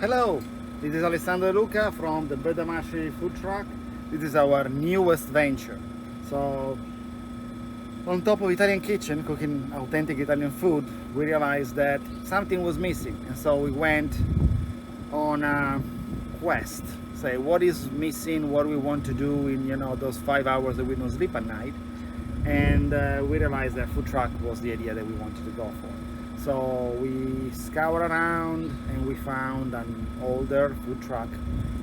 Hello, this is Alessandro and Luca from the Bedda Matri food truck. This is our newest venture. So, on top of Italian kitchen, cooking authentic Italian food, we realized that something was missing. And so we went on a quest. Say, what is missing, what we want to do in, those 5 hours that we don't sleep at night. And we realized that food truck was the idea that we wanted to go for. So we scoured around and we found an older food truck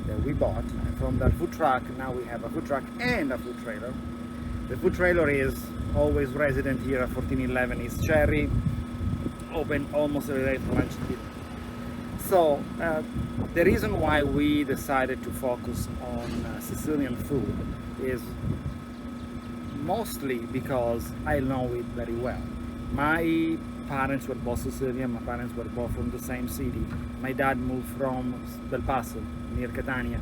that we bought. And from that food truck, now we have a food truck and a food trailer. The food trailer is always resident here at 1411 East Cherry, open almost every day for lunch and dinner. So the reason why we decided to focus on Sicilian food is mostly because I know it very well. My parents were both Sicilian, my parents were both from the same city. My dad moved from Del Paso, near Catania,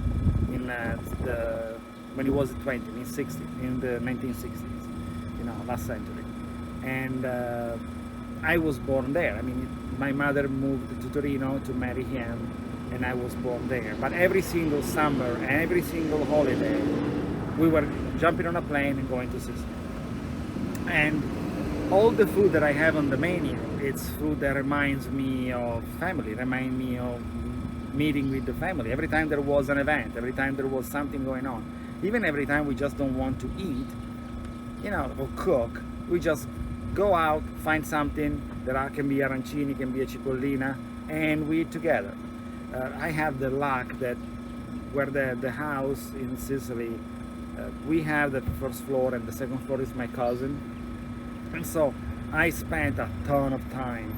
when he was 20, in the 1960s, last century. And I was born there. I mean, my mother moved to Torino to marry him, and I was born there. But every single summer, every single holiday, we were jumping on a plane and going to Sicily. And all the food that I have on the menu, it's food that reminds me of family, reminds me of meeting with the family. Every time there was an event, every time there was something going on, even every time we just don't want to eat, or cook, we just go out, find something, can be arancini, can be a cipollina, and we eat together. I have the luck that where the house in Sicily, we have the first floor and the second floor is my cousin. And so I spent a ton of time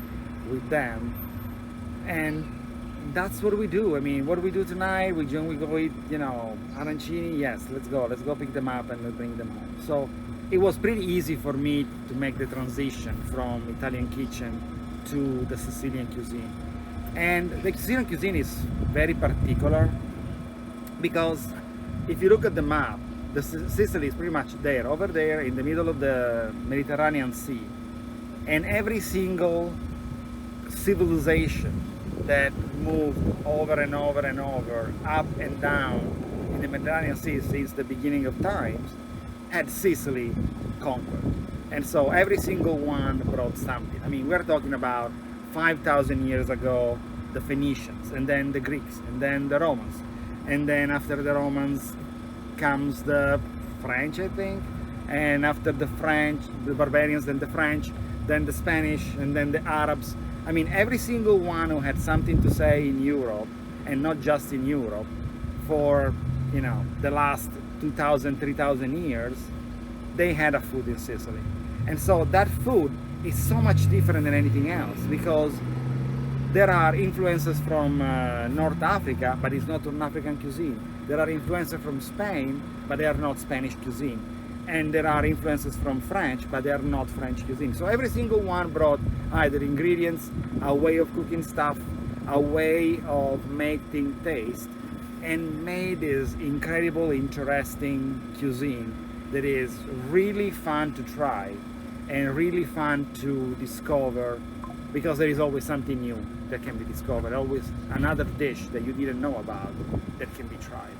with them, and that's what we do. I mean, what do we do tonight? We go eat, arancini. Yes, let's go pick them up and we'll bring them home. So it was pretty easy for me to make the transition from Italian kitchen to the Sicilian cuisine. And the Sicilian cuisine is very particular because if you look at the map, Sicily is pretty much there, over there in the middle of the Mediterranean Sea. And every single civilization that moved over and over and over, up and down in the Mediterranean Sea since the beginning of times, had Sicily conquered. And so every single one brought something. I mean, we're talking about 5,000 years ago, the Phoenicians, and then the Greeks, and then the Romans. And then after the Romans, comes the French, I think, and after the French, the barbarians, then the French, then the Spanish, and then the Arabs. I mean, every single one who had something to say in Europe, and not just in Europe, for the last 2,000, 3,000 years, they had a food in Sicily. And so that food is so much different than anything else because there are influences from North Africa, but it's not North African cuisine. There are influences from Spain, but they are not Spanish cuisine. And there are influences from French, but they are not French cuisine. So every single one brought either ingredients, a way of cooking stuff, a way of making taste, and made this incredible, interesting cuisine that is really fun to try and really fun to discover, because there is always something new that can be discovered, always another dish that you didn't know about that can be tried.